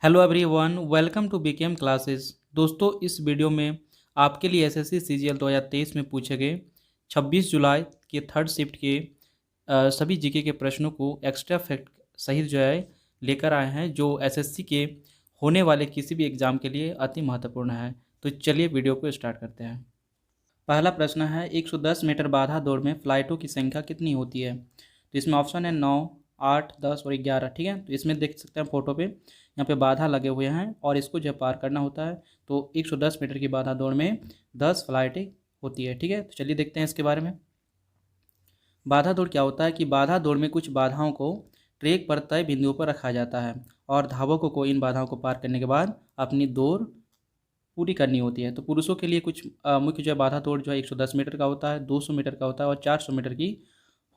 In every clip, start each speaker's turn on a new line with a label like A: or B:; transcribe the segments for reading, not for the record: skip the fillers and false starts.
A: Hello everyone, welcome to BKM classes. दोस्तों, इस video में आपके लिए एसएससी सीजीएल 2023 में पूछे गए 26 जुलाई के थर्ड शिफ्ट के सभी जीके के प्रश्नों को एक्स्ट्रा फैक्ट सहित जो है लेकर आए हैं, जो एसएससी के होने वाले किसी भी एग्ज़ाम के लिए अति महत्वपूर्ण है। तो चलिए वीडियो को स्टार्ट करते हैं। पहला प्रश्न है, 110 मीटर बाधा दौड़ में फ्लाइटों की संख्या कितनी होती है? तो इसमें ऑप्शन है 9, 8, 10 और 11। ठीक है, तो इसमें देख सकते हैं फोटो पे, यहाँ पे बाधा लगे हुए हैं और इसको जब पार करना होता है तो 110 मीटर की बाधा दौड़ में 10 फ्लाइटें होती है। ठीक है, तो चलिए देखते हैं इसके बारे में। बाधा दौड़ क्या होता है कि बाधा दौड़ में कुछ बाधाओं को ट्रैक पर तय बिंदुओं पर रखा जाता है और धावकों को इन बाधाओं को पार करने के बाद अपनी दौड़ पूरी करनी होती है। तो पुरुषों के लिए कुछ मुख्य जो है बाधा दौड़ जो है 110 मीटर का होता है, 200 मीटर का होता है और 400 मीटर की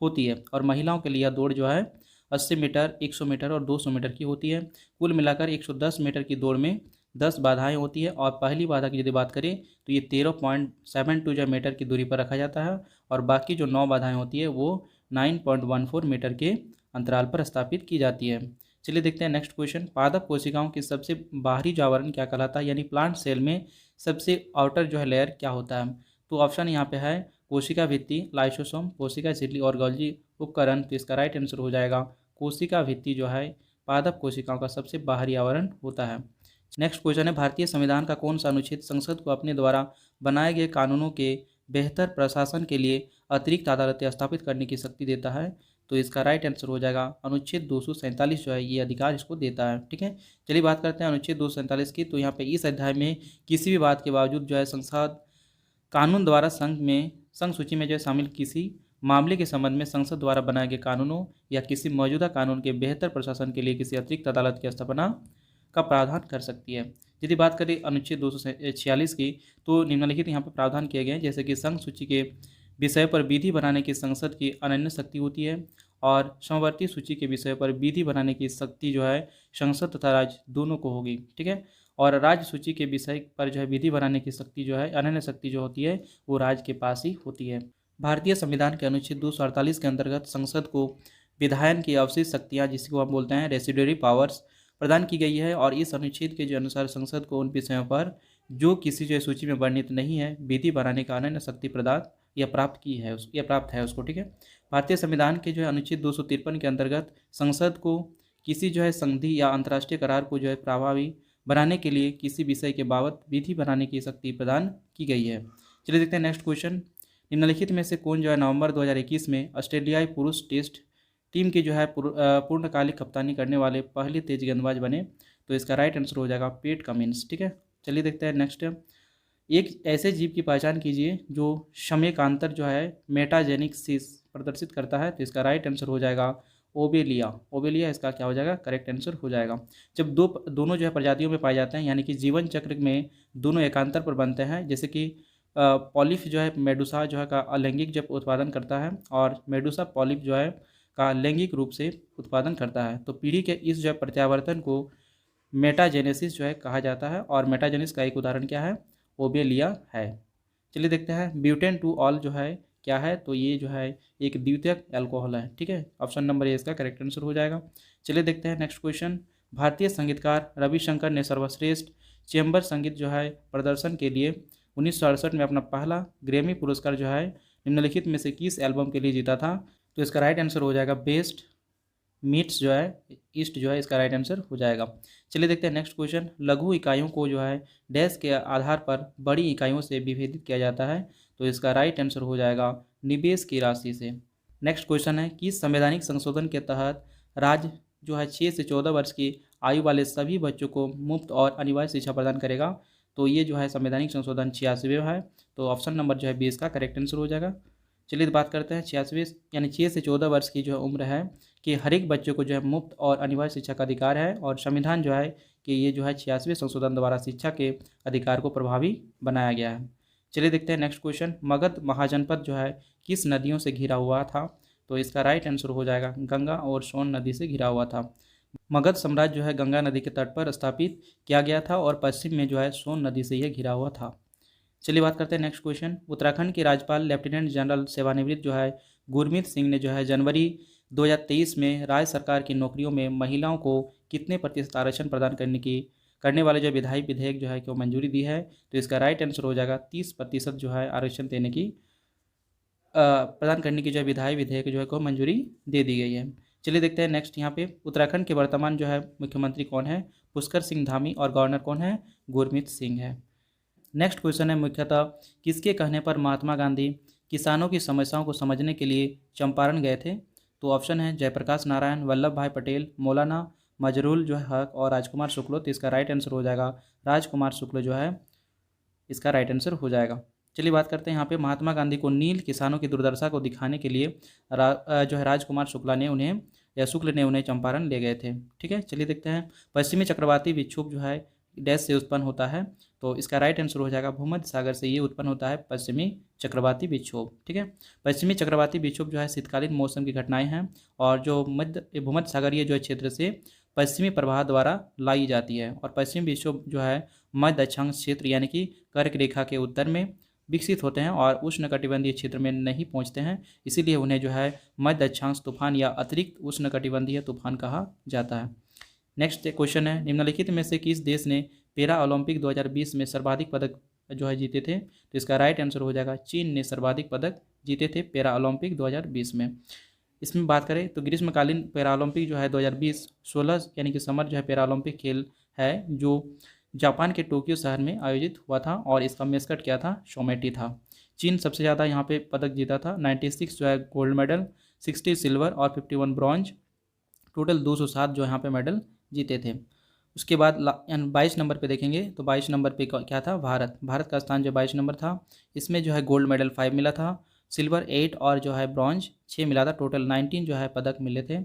A: होती है। और महिलाओं के लिए यह दौड़ जो है 80 मीटर, 100 मीटर और 200 मीटर की होती है। कुल मिलाकर 110 मीटर की दौड़ में 10 बाधाएं होती है और पहली बाधा की यदि बात करें तो ये 13.72 जो मीटर की दूरी पर रखा जाता है और बाकी जो 9 बाधाएं होती है वो 9.14 मीटर के अंतराल पर स्थापित की जाती है। चलिए देखते हैं नेक्स्ट क्वेश्चन। पादप कोशिकाओं की सबसे बाहरी जो आवरण क्या कहलाता है, यानी प्लांट सेल में सबसे आउटर जो है लेयर क्या होता है? तो ऑप्शन यहाँ पे है कोशिका भित्ति, लाइसोसोम, कोशिका झिल्ली और गोल्जी उपकरण। तो इसका राइट आंसर हो जाएगा कोशिका भित्ति जो है पादप कोशिकाओं का सबसे बाहरी आवरण होता है। नेक्स्ट क्वेश्चन है, भारतीय संविधान का कौन सा अनुच्छेद संसद को अपने द्वारा बनाए गए कानूनों के बेहतर प्रशासन के लिए अतिरिक्त अदालतें स्थापित करने की शक्ति देता है? तो इसका राइट आंसर हो जाएगा अनुच्छेद 247 जो है ये अधिकार इसको देता है। ठीक है, चलिए बात करते हैं अनुच्छेद 247 की। तो यहाँ पे इस अध्याय में किसी भी बात के बावजूद जो है संसद कानून द्वारा संघ सूची में जो है शामिल किसी मामले के संबंध में संसद द्वारा बनाए गए कानूनों या किसी मौजूदा कानून के बेहतर प्रशासन के लिए किसी अतिरिक्त अदालत की स्थापना का प्रावधान कर सकती है। यदि बात करें अनुच्छेद 246 की, तो निम्नलिखित यहाँ पर प्रावधान किए गए हैं, जैसे कि संघ सूची के विषय पर विधि बनाने की संसद की अनन्य शक्ति होती है और समवर्ती सूची के विषय पर विधि बनाने की शक्ति जो है संसद तथा राज्य दोनों को होगी। ठीक है, और राज्य सूची के विषय पर जो है विधि बनाने की शक्ति जो है अनन्य शक्ति जो होती है वो राज्य के पास ही होती है। भारतीय संविधान के अनुच्छेद 248 के अंतर्गत संसद को विधायन की अवशिष्ट शक्तियाँ, जिसको हम बोलते हैं रेसिडुअरी पावर्स, प्रदान की गई है और इस अनुच्छेद के जो अनुसार संसद को उन विषयों पर जो किसी जो सूची में वर्णित नहीं है विधि बनाने का अनन्य शक्ति प्रदान या प्राप्त है उसको। ठीक है, भारतीय संविधान के जो है अनुच्छेद 253 के अंतर्गत संसद को किसी जो है संधि या अंतर्राष्ट्रीय करार को जो है प्रभावी बनाने के लिए किसी विषय के बाबत विधि बनाने की शक्ति प्रदान की गई है। चलिए देखते हैं नेक्स्ट क्वेश्चन। निम्नलिखित में से कौन जो है नवंबर 2021 में ऑस्ट्रेलियाई पुरुष टेस्ट टीम की जो है पूर्णकालिक कप्तानी करने वाले पहले तेज गेंदबाज बने? तो इसका राइट आंसर हो जाएगा पेट कमिंस। ठीक है, चलिए देखते हैं नेक्स्ट। एक ऐसे जीव की पहचान कीजिए जो समयकांतर जो है मेटाजेनिक्सिस प्रदर्शित करता है। तो इसका राइट आंसर हो जाएगा ओबेलिया इसका क्या हो जाएगा करेक्ट आंसर हो जाएगा। जब दोनों जो है प्रजातियों में पाए जाते हैं, यानी कि जीवन चक्र में दोनों एकांतर पर बनते हैं, जैसे कि पॉलिप जो है मेडुसा जो है का अलैंगिक जब उत्पादन करता है और मेडुसा पॉलिप जो है का लैंगिक रूप से उत्पादन करता है, तो पीढ़ी के इस जो है प्रत्यावर्तन को मेटाजेनेसिस जो है कहा जाता है और मेटाजेनिस का एक उदाहरण क्या है, ओबेलिया है। चलिए देखते हैं ब्यूटेन टू ऑल जो है क्या है, तो ये जो है एक द्वितीयक एल्कोहल है। ठीक है, ऑप्शन नंबर ए इसका करेक्ट आंसर हो जाएगा। चलिए देखते हैं नेक्स्ट क्वेश्चन। भारतीय संगीतकार रविशंकर ने सर्वश्रेष्ठ चैम्बर संगीत जो है प्रदर्शन के लिए 1968 में अपना पहला ग्रैमी पुरस्कार जो है निम्नलिखित में से किस एल्बम के लिए जीता था? तो इसका राइट आंसर हो जाएगा बेस्ट मीट्स जो है ईस्ट जो है इसका राइट आंसर हो जाएगा। चलिए देखते हैं नेक्स्ट क्वेश्चन। लघु इकाइयों को जो है डैश के आधार पर बड़ी इकाइयों से विभेदित किया जाता है। तो इसका राइट आंसर हो जाएगा निवेश की राशि से। नेक्स्ट क्वेश्चन है कि संवैधानिक संशोधन के तहत राज्य जो है 6 से 14 वर्ष की आयु वाले सभी बच्चों को मुफ्त और अनिवार्य शिक्षा प्रदान करेगा। तो ये जो है संवैधानिक संशोधन 86वां है, तो ऑप्शन नंबर जो है 20 का करेक्ट आंसर हो जाएगा। चलिए बात करते हैं 86 यानी 6 से 14 वर्ष की जो है उम्र है कि हर एक बच्चों को जो है मुफ्त और अनिवार्य शिक्षा का अधिकार है और संविधान जो है कि ये जो है 86वें संशोधन द्वारा शिक्षा के अधिकार को प्रभावी बनाया गया है। चलिए देखते हैं नेक्स्ट क्वेश्चन। मगध महाजनपद जो है किस नदियों से घिरा हुआ था? तो इसका राइट आंसर हो जाएगा गंगा और सोन नदी से घिरा हुआ था। मगध साम्राज्य जो है गंगा नदी के तट पर स्थापित किया गया था और पश्चिम में जो है सोन नदी से यह घिरा हुआ था। चलिए बात करते हैं नेक्स्ट क्वेश्चन। उत्तराखंड के राज्यपाल लेफ्टिनेंट जनरल सेवानिवृत्त जो है गुरमीत सिंह ने जो है जनवरी 2023 में राज्य सरकार की नौकरियों में महिलाओं को कितने प्रतिशत आरक्षण प्रदान करने वाले जो विधायी विधेयक जो है कि वो मंजूरी दी है? तो इसका राइट आंसर हो जाएगा 30% जो है आरक्षण देने की प्रदान करने की जो विधायी विधेयक जो है को मंजूरी दे दी गई है। चलिए देखते हैं नेक्स्ट यहाँ पे उत्तराखंड के वर्तमान जो है मुख्यमंत्री कौन है? पुष्कर सिंह धामी। और गवर्नर कौन है? गुरमीत सिंह है। नेक्स्ट क्वेश्चन है मुख्यतः किसके कहने पर महात्मा गांधी किसानों की समस्याओं को समझने के लिए चंपारण गए थे? तो ऑप्शन है जयप्रकाश नारायण, वल्लभ भाई पटेल, मौलाना मजरूल जो है हक और राजकुमार शुक्ल। तो इसका राइट आंसर हो जाएगा राजकुमार शुक्ल जो है इसका राइट आंसर हो जाएगा। चलिए बात करते हैं यहाँ पे महात्मा गांधी को नील किसानों की दुर्दशा को दिखाने के लिए जो है राजकुमार शुक्ला ने उन्हें या शुक्ल ने उन्हें चंपारण ले गए थे। ठीक है, चलिए देखते हैं पश्चिमी चक्रवाती विक्षोभ जो है डैश से उत्पन्न होता है? तो इसका राइट आंसर हो जाएगा भूमध्य सागर से ये उत्पन्न होता है पश्चिमी चक्रवाती विक्षोभ। ठीक है, पश्चिमी चक्रवाती विक्षोभ जो है शीतकालीन मौसम की घटनाएं हैं और जो भूमध्य सागरीय जो है क्षेत्र से पश्चिमी प्रवाह द्वारा लाई जाती है। और पश्चिमी विक्षोभ जो है मध्य अक्षांश क्षेत्र यानी कि कर्क रेखा के उत्तर में विकसित होते हैं और उष्णकटिबंधीय क्षेत्र में नहीं पहुंचते हैं, इसीलिए उन्हें जो है मध्य अक्षांश तूफान या अतिरिक्त उष्णकटिबंधीय तूफान कहा जाता है। नेक्स्ट क्वेश्चन है निम्नलिखित में से किस देश ने पैरा ओलंपिक 2020 में सर्वाधिक पदक जो है जीते थे? तो इसका राइट आंसर हो जाएगा चीन ने सर्वाधिक पदक जीते थे पैरा ओलंपिक 2020 में। इसमें बात करें तो ग्रीष्मकालीन पैरा ओलंपिक जो है 2020 16 यानी कि समर जो है पैरा ओलंपिक खेल है जो जापान के टोक्यो शहर में आयोजित हुआ था और इसका मेस्कट क्या था? शोमेटी था। चीन सबसे ज़्यादा यहाँ पे पदक जीता था, 96 जो है गोल्ड मेडल, 60 सिल्वर और 51 ब्रॉन्ज, टोटल 207 जो यहाँ पे मेडल जीते थे। उसके बाद 22 नंबर पे देखेंगे तो 22 नंबर पे क्या था? भारत का स्थान जो 22 नंबर था। इसमें जो है गोल्ड मेडल 5 मिला था, सिल्वर 8 और जो है ब्रॉन्ज 6 मिला था। टोटल 19 जो है पदक मिले थे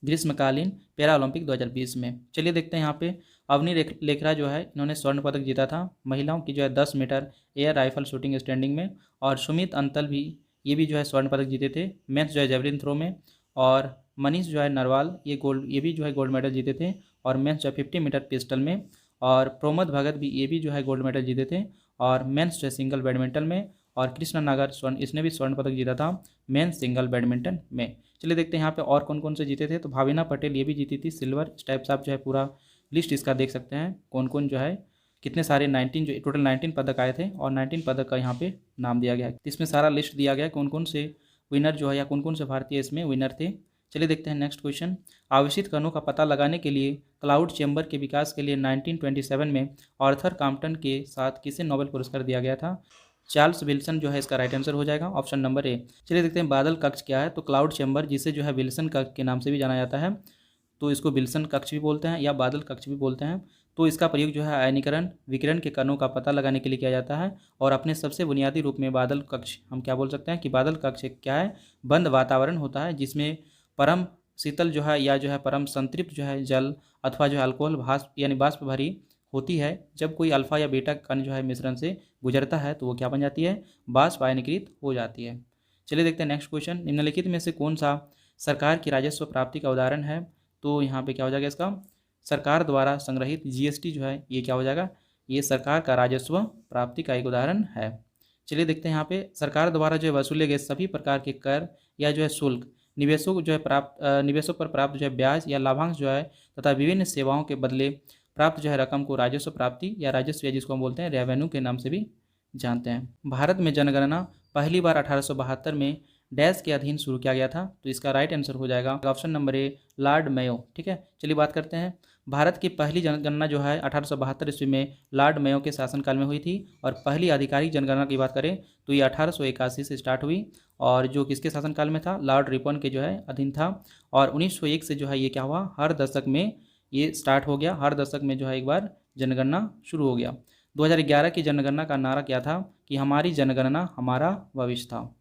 A: ग्रीष्मकालीन पैरा ओलंपिक 2020 में। चलिए देखते हैं यहाँ पे अवनी लेखरा जो है इन्होंने स्वर्ण पदक जीता था महिलाओं की जो है 10 metre air rifle shooting standing में। और सुमित अंतल भी ये भी जो है स्वर्ण पदक जीते थे मेंस जो है जेवलिन थ्रो में। और मनीष जो है नरवाल ये भी जो है गोल्ड मेडल जीते थे और मेंस जो है 50 मीटर पिस्टल में। और प्रमोद भगत भी ये भी जो है गोल्ड मेडल जीते थे और मेंस जो है सिंगल बैडमिंटन में। और कृष्णा नागर इसने भी स्वर्ण पदक जीता था मेंस सिंगल बैडमिंटन में। चलिए देखते हैं यहाँ पे और कौन कौन से जीते थे। तो भाविना पटेल ये भी जीती थी सिल्वर। इस टाइप से आप जो है पूरा लिस्ट इसका देख सकते हैं कौन कौन जो है कितने सारे 19 जो टोटल 19 पदक आए थे और 19 पदक का यहाँ पे नाम दिया गया है। इसमें सारा लिस्ट दिया गया है कौन कौन से विनर जो है या कौन कौन से भारतीय इसमें विनर थे। चलिए देखते हैं नेक्स्ट क्वेश्चन। आवेशित कणों का पता लगाने के लिए क्लाउड चैम्बर के विकास के लिए 1927 में आर्थर कॉम्पटन के साथ किसे नोबेल पुरस्कार दिया गया था? चार्ल्स विल्सन जो है इसका राइट आंसर हो जाएगा ऑप्शन नंबर ए। चलिए देखते हैं बादल कक्ष क्या है। तो क्लाउड चैम्बर जिसे जो है विल्सन कक्ष के नाम से भी जाना जाता है, तो इसको विल्सन कक्ष भी बोलते हैं या बादल कक्ष भी बोलते हैं। तो इसका प्रयोग जो है आयनीकरण विकिरण के कणों का पता लगाने के लिए किया जाता है। और अपने सबसे बुनियादी रूप में बादल कक्ष हम क्या बोल सकते हैं कि बादल कक्ष क्या है? बंद वातावरण होता है जिसमें परम शीतल जो है या जो है परम संतृप्त जो है जल अथवा जो है अल्कोहल भाप यानी बाष्प भरी होती है। जब कोई अल्फा या बीटा कण जो है मिश्रण से गुजरता है तो वो क्या बन जाती है? बाष्प आयनीकृत हो जाती है। चलिए देखते हैं नेक्स्ट क्वेश्चन। निम्नलिखित में से कौन सा सरकार की राजस्व प्राप्ति का उदाहरण है? तो यहाँ पे क्या हो जाएगा इसका? सरकार द्वारा संग्रहित जीएसटी जो है ये क्या हो जाएगा? ये सरकार का राजस्व प्राप्ति का एक उदाहरण है। चलिए देखते हैं यहाँ पे सरकार द्वारा जो है वसूले गए सभी प्रकार के कर या जो है शुल्क निवेशों जो है निवेशों पर प्राप्त जो है ब्याज या लाभांश जो है तथा विभिन्न सेवाओं के बदले प्राप्त जो है रकम को राजस्व प्राप्ति या राजस्व जिसको हम बोलते हैं रेवेन्यू के नाम से भी जानते हैं। भारत में जनगणना पहली बार 1872 में डैश के अधीन शुरू किया गया था। तो इसका राइट आंसर हो जाएगा option number A Lord Mayo. ठीक है, चलिए बात करते हैं। भारत की पहली जनगणना जो है 1872 ईस्वी में लॉर्ड मेयो के शासनकाल में हुई थी। और पहली आधिकारिक जनगणना की बात करें तो ये 1881 से स्टार्ट हुई और जो किसके शासनकाल में था? लॉर्ड रिपन के जो है अधीन था। और 1901 से जो है ये क्या हुआ? हर दशक में ये स्टार्ट हो गया, हर दशक में जो है एक बार जनगणना शुरू हो गया। 2011 की जनगणना का नारा क्या था? कि हमारी जनगणना हमारा भविष्य था।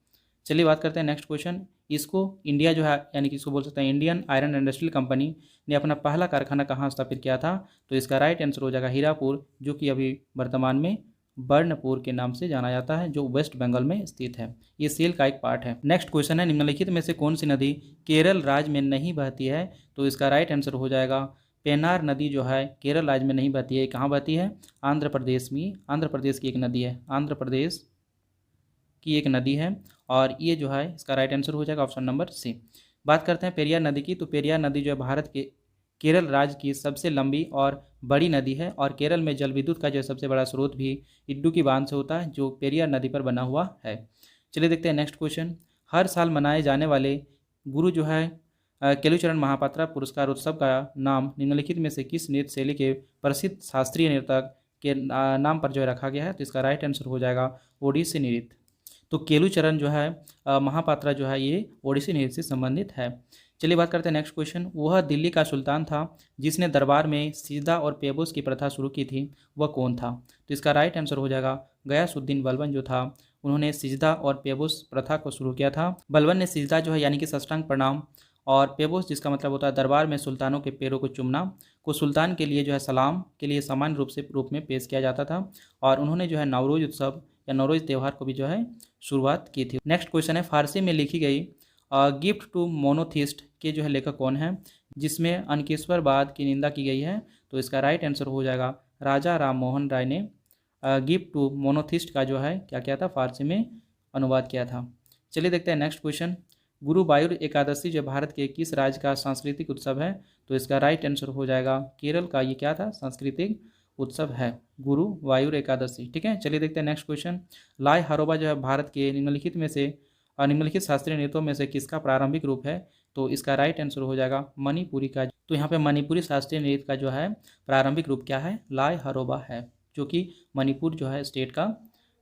A: चलिए बात करते हैं नेक्स्ट क्वेश्चन। इसको इंडिया जो है यानी कि इसको बोल सकते हैं इंडियन आयरन इंडस्ट्रियल कंपनी ने अपना पहला कारखाना कहाँ स्थापित किया था? तो इसका राइट आंसर हो जाएगा हीरापुर, जो कि अभी वर्तमान में बर्नपुर के नाम से जाना जाता है, जो वेस्ट बंगाल में स्थित है। ये सेल का एक पार्ट है। नेक्स्ट क्वेश्चन है निम्नलिखित में से कौन सी नदी केरल राज्य में नहीं बहती है? तो इसका राइट आंसर हो जाएगा पेनार नदी जो है केरल राज्य में नहीं बहती है। कहाँ बहती है? आंध्र प्रदेश में। आंध्र प्रदेश की एक नदी है, आंध्र प्रदेश की एक नदी है। और ये जो है इसका राइट आंसर हो जाएगा ऑप्शन नंबर सी। बात करते हैं पेरियार नदी की, तो पेरियार नदी जो है भारत के केरल राज्य की सबसे लंबी और बड़ी नदी है, और केरल में जल विद्युत का जो सबसे बड़ा स्रोत भी इडुक्की बांध से होता है, जो पेरियार नदी पर बना हुआ है। चलिए देखते हैं नेक्स्ट क्वेश्चन। हर साल मनाए जाने वाले गुरु जो है केलुचरण महापात्रा पुरस्कार उत्सव का नाम निम्नलिखित में से किस नृत्य शैली के प्रसिद्ध शास्त्रीय नर्तक के नाम पर जो है रखा गया है? तो इसका राइट आंसर हो जाएगा ओडिसी नृत्य। तो केलुचरण जो है महापात्रा जो है ये ओडिसी नृत्य से संबंधित है। चलिए बात करते हैं नेक्स्ट क्वेश्चन। वह दिल्ली का सुल्तान था जिसने दरबार में सिजदा और पेबोस की प्रथा शुरू की थी, वह कौन था? तो इसका राइट आंसर हो जाएगा गयासुद्दीन बलबन जो था, उन्होंने सिजदा और पेबोस प्रथा को शुरू किया था। बलबन ने सिजदा जो है यानी कि साष्टांग प्रणाम, और पेबोस जिसका मतलब होता है दरबार में सुल्तानों के पैरों को चूमना, को सुल्तान के लिए जो है सलाम के लिए सामान्य रूप में पेश किया जाता था। और उन्होंने जो है नवरोज उत्सव या नवरोज त्यौहार को भी जो है शुरुआत की थी। नेक्स्ट क्वेश्चन है, फारसी में लिखी गई गिफ्ट टू मोनोथिस्ट के जो है लेखक कौन है, जिसमें अनकेश्वरवाद की निंदा की गई है? तो इसका राइट आंसर हो जाएगा राजा राम मोहन राय ने गिफ्ट टू मोनोथिस्ट का जो है क्या किया था, फारसी में अनुवाद किया था। चलिए देखते हैं नेक्स्ट क्वेश्चन। गुरुवायुर एकादशी जो भारत के किस राज्य का सांस्कृतिक उत्सव है? तो इसका राइट आंसर हो जाएगा केरल का ये क्या था, सांस्कृतिक उत्सव है गुरुवायुर एकादशी। ठीक है, चलिए देखते हैं नेक्स्ट क्वेश्चन। लाई हरोबा जो है भारत के निम्नलिखित शास्त्रीय नृत्यों में से किसका प्रारंभिक रूप है? तो इसका राइट आंसर हो जाएगा मणिपुरी का। तो यहाँ पे मणिपुरी शास्त्रीय नृत्य का जो है प्रारंभिक रूप क्या है, लाई हरोबा है, जो कि मणिपुर जो है स्टेट का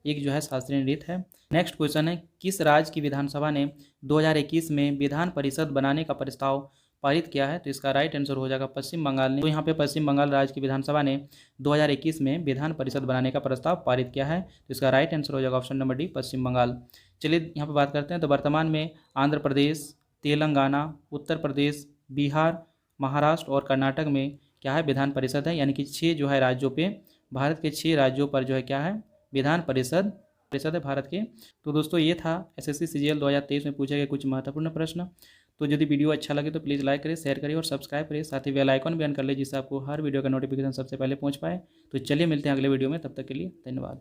A: एक जो है शास्त्रीय नृत्य है। नेक्स्ट क्वेश्चन है, किस राज्य की विधानसभा ने 2021 में विधान परिषद बनाने का प्रस्ताव पारित किया है? तो इसका राइट आंसर हो जाएगा पश्चिम बंगाल ने। तो यहाँ पे पश्चिम बंगाल राज्य की विधानसभा ने 2021 में विधान परिषद बनाने का प्रस्ताव पारित किया है, तो इसका राइट आंसर हो जाएगा ऑप्शन नंबर डी, पश्चिम बंगाल। चलिए यहाँ पे बात करते हैं, तो वर्तमान में आंध्र प्रदेश, तेलंगाना, उत्तर प्रदेश, बिहार, महाराष्ट्र और कर्नाटक में क्या है, विधान परिषद है, यानी कि 6 जो है राज्यों पे, भारत के 6 राज्यों पर जो है क्या है, विधान परिषद है भारत के। तो दोस्तों ये था एसएससी सीजीएल 2023 में पूछे गए कुछ महत्वपूर्ण प्रश्न। तो यदि वीडियो अच्छा लगे तो प्लीज़ लाइक करें, शेयर करिए और सब्सक्राइब करिए, साथ ही बेल आइकन भी ऑन कर ले जिससे आपको हर वीडियो का नोटिफिकेशन सबसे पहले पहुंच पाए। तो चलिए मिलते हैं अगले वीडियो में, तब तक के लिए धन्यवाद।